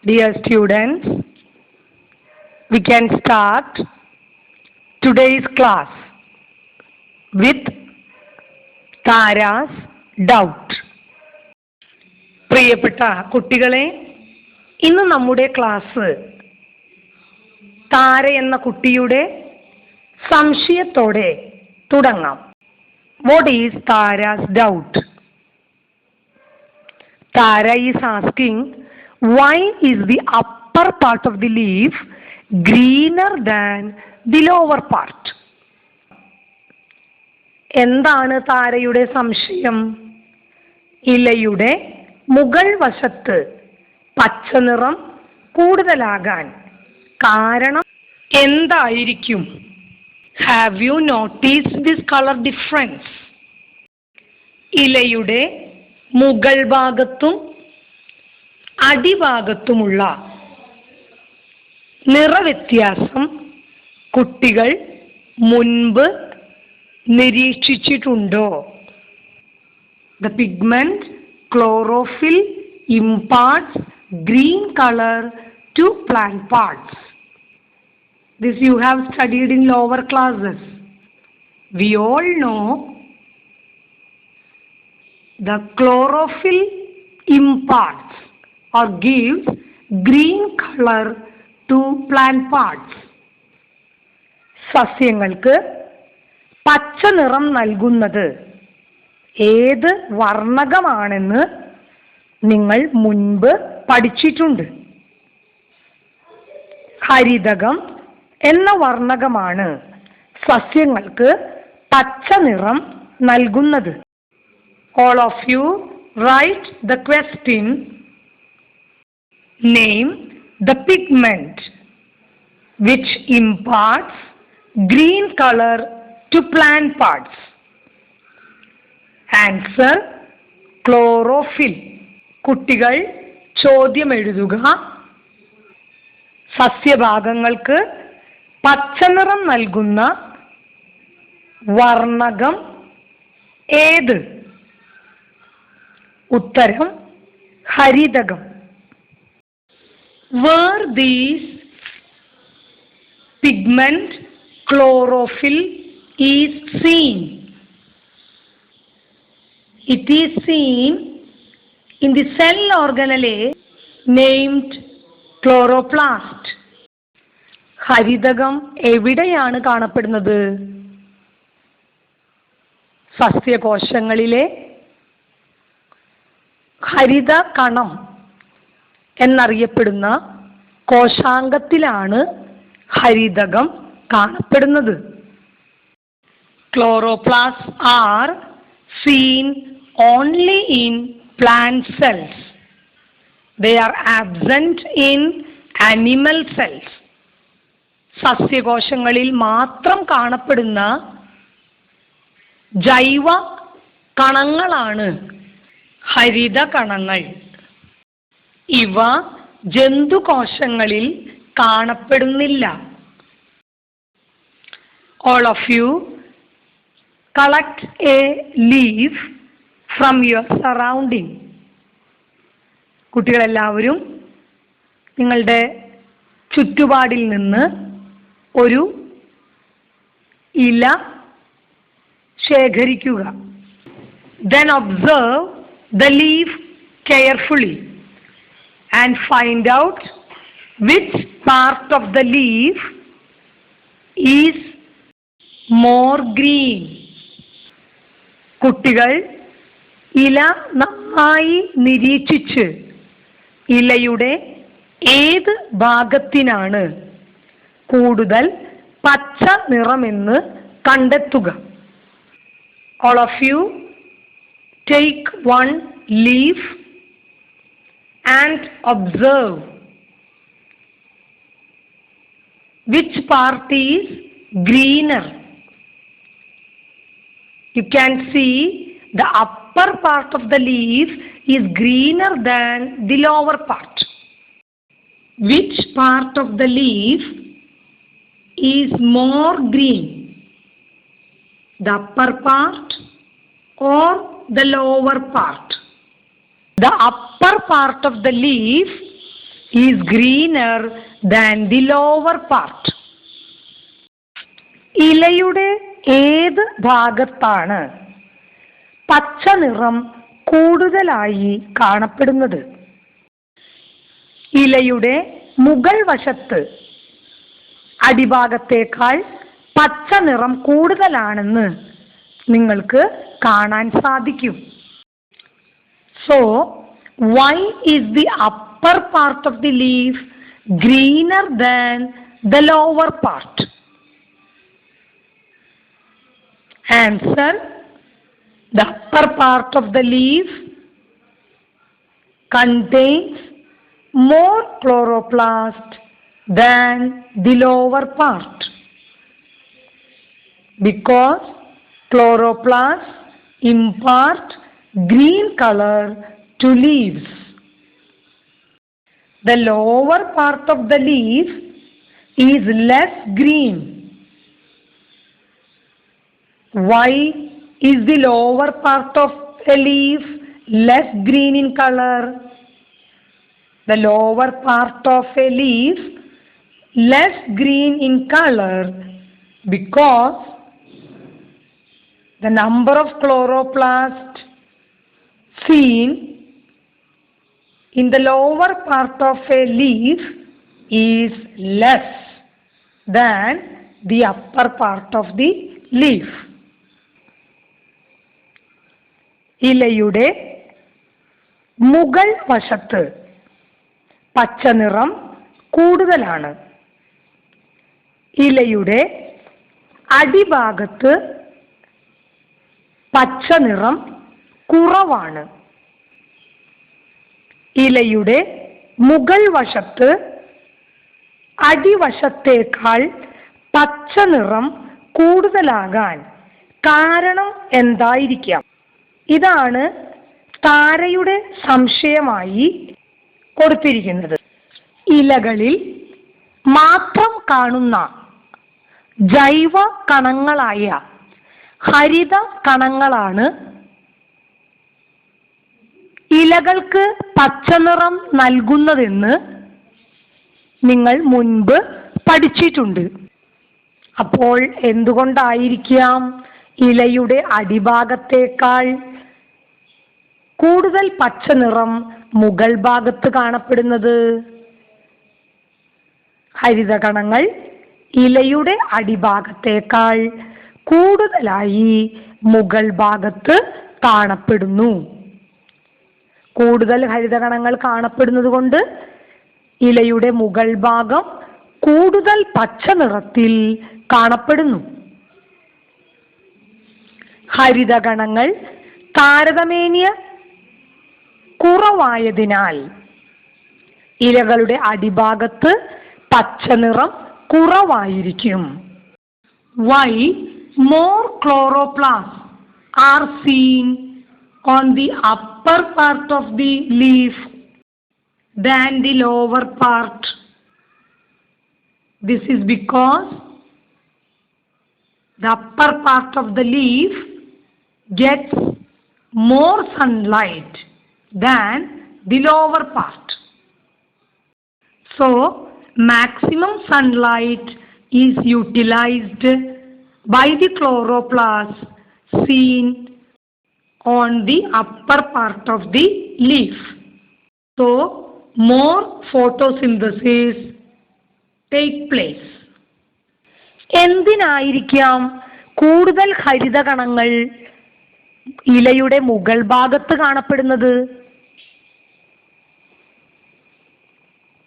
Dear students, we can start today's class with Tara's doubt. പ്രിയപ്പെട്ട കുട്ടികളെ, ഇന്ന് നമ്മുടെ ക്ലാസ് താര എന്ന കുട്ടിയുടെ സംശയത്തോടെ തുടങ്ങാം. What is Tara's doubt? Tara is asking, why is the upper part of the leaf greener than the lower part? എന്താണ് താരയുടെ സംശയം? ഇലയുടെ മുകൾ വശത്ത് പച്ച നിറം കൂടുതലാകാൻ കാരണം എന്തായിരിക്കും? Have you noticed this color difference? ഇലയുടെ മുകൾ ഭാഗത്തും അടിഭാഗത്തുമുള്ള നിറവ്യത്യാസം കുട്ടികൾ മുൻപ് നിരീക്ഷിച്ചിട്ടുണ്ടോ? The pigment chlorophyll imparts green color to plant parts. This you have studied in lower classes. We all know the chlorophyll imparts or gives green color to plant parts. സസ്യങ്ങൾക്ക് പച്ച നിറം നൽകുന്നത് ഏത് വർണ്ണകമാണെന്ന് നിങ്ങൾ മുൻപ് പഠിച്ചിട്ടുണ്ട്. ഹരിതകം എന്ന വർണ്ണകമാണ് സസ്യങ്ങൾക്ക് പച്ച നിറം നൽകുന്നത്. All of you write the question. Name the pigment which imparts green color to plant parts. Answer: chlorophyll. കുട്ടികൾ ചോദ്യം എഴുതുക. സസ്യഭാഗങ്ങൾക്ക് പച്ചനിറം നൽകുന്ന വർണ്ണകം ഏത്? ഉത്തരം ഹരിതകം. Where these pigment chlorophyll is seen? It is seen in the cell organelle named chloroplast. ഹരിതകം എവിടെയാണ് കാണപ്പെടുന്നത്? സസ്യകോശങ്ങളിലെ ഹരിത കണം എന്നറിയപ്പെടുന്ന കോശാംഗത്തിലാണ് ഹരിതകം കാണപ്പെടുന്നത്. Chloroplasts are seen only in plant cells. They are absent in animal cells. സസ്യകോശങ്ങളിൽ മാത്രം കാണപ്പെടുന്ന ജൈവ കണങ്ങളാണ് ഹരിത കണങ്ങൾ. ഇവ ജന്തുകോശങ്ങളിൽ കാണപ്പെടുന്നില്ല. All of you collect a leaf from your surrounding. കുട്ടികളെല്ലാവരും നിങ്ങളുടെ ചുറ്റുപാടിൽ നിന്ന് ഒരു ഇല ശേഖരിക്കുക. Then observe the leaf carefully and find out which part of the leaf is more green. കുട്ടികൾ ഇല നന്നായി നിരീക്ഷിച്ച് ഇലയുടെ ഏത് ഭാഗത്തിനാണ് കൂടുതൽ പച്ച നിറമെന്ന് കണ്ടെത്തുക. All of you take one leaf and observe which part is greener. You can see the upper part of the leaf is greener than the lower part. Which part of the leaf is more green? The upper part or the lower part? The upper part of the leaf is greener than the lower part. ഇലയുടെ ഏത് ഭാഗത്താണ് പച്ച നിറം കൂടുതലായി കാണപ്പെടുന്നത്? ഇലയുടെ മുകൾ വശത്ത് അടിഭാഗത്തേക്കാൾ പച്ച നിറം കൂടുതലാണെന്ന് നിങ്ങൾക്ക് കാണാൻ സാധിക്കും. So, why is the upper part of the leaf greener than the lower part? Answer: the upper part of the leaf contains more chloroplast than the lower part, because chloroplasts impart green color to leaves. The lower part of the leaf is less green. Why is the lower part of a leaf less green in color? The lower part of a leaf less green in color because the number of chloroplasts seen in the lower part of a leaf is less than the upper part of the leaf. ഇലയുടെ മുകൾ വശത്ത് പച്ച നിറം കൂടുതലാണ്. ഇലയുടെ അടിഭാഗത്ത് പച്ച നിറം കുറവാണ്. ഇലയുടെ മുകൾ വശത്ത് അടിവശത്തേക്കാൾ പച്ച നിറം കൂടുതലാകാൻ കാരണം എന്തായിരിക്കാം? ഇതാണ് താരയുടെ സംശയമായി കൊടുത്തിരിക്കുന്നത്. ഇലകളിൽ മാത്രം കാണുന്ന ജൈവ കണങ്ങളായ ഹരിത കണങ്ങളാണ് ഇലകൾക്ക് പച്ചനിറം നൽകുന്നതെന്ന് നിങ്ങൾ മുൻപ് പഠിച്ചിട്ടുണ്ട്. അപ്പോൾ എന്തുകൊണ്ടായിരിക്കാം ഇലയുടെ അടിഭാഗത്തേക്കാൾ കൂടുതൽ പച്ച നിറം മുകൾ ഭാഗത്ത് കാണപ്പെടുന്നത്? ഹരിതകണങ്ങൾ ഇലയുടെ അടിഭാഗത്തേക്കാൾ കൂടുതലായി മുകൾ ഭാഗത്ത് കാണപ്പെടുന്നു. കൂടുതൽ ഹരിതകണങ്ങൾ കാണപ്പെടുന്നത് കൊണ്ട് ഇലയുടെ മുകൾ ഭാഗം കൂടുതൽ പച്ച നിറത്തിൽ കാണപ്പെടുന്നു. ഹരിതകണങ്ങൾ താരതമ്യേന കുറവായതിനാൽ ഇലകളുടെ അടിഭാഗത്ത് പച്ച നിറം കുറവായിരിക്കും. Why more chloroplasts are seen on the upper part of the leaf than the lower part? This is because the upper part of the leaf gets more sunlight than the lower part. So, maximum sunlight is utilized by the chloroplasts seen on the upper part of the leaf. So, more photosynthesis take place. എന്തിനായിരിക്കാം കൂടുതൽ ഹരിതകണങ്ങൾ ഇലയുടെ മുകൾ ഭാഗത്ത് കാണപ്പെടുന്നത്?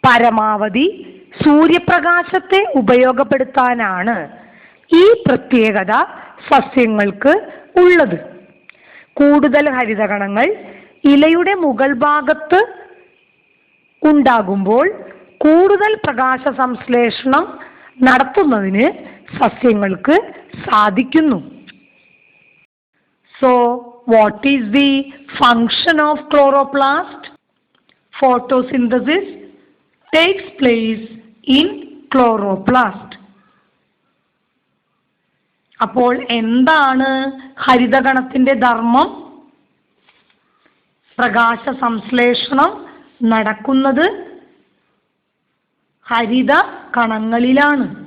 പരമാവധി സൂര്യപ്രകാശത്തെ ഉപയോഗപ്പെടുത്താനാണ് ഈ പ്രത്യേകത സസ്യങ്ങൾക്ക് ഉള്ളത്. കൂടുതൽ ഹരിതകണങ്ങൾ ഇലയുടെ മുകൾ ഭാഗത്ത് ഉണ്ടാകുമ്പോൾ കൂടുതൽ പ്രകാശ സംശ്ലേഷണം നടത്തുന്നതിന് സസ്യങ്ങൾക്ക് സാധിക്കുന്നു. So, what is the function of chloroplast? Photosynthesis takes place in chloroplast. അപ്പോൾ എന്താണ് ഹരിതകണത്തിന്റെ ധർമ്മം? പ്രകാശ സംശ്ലേഷണം നടക്കുന്നത് ഹരിത കണങ്ങളിലാണ്.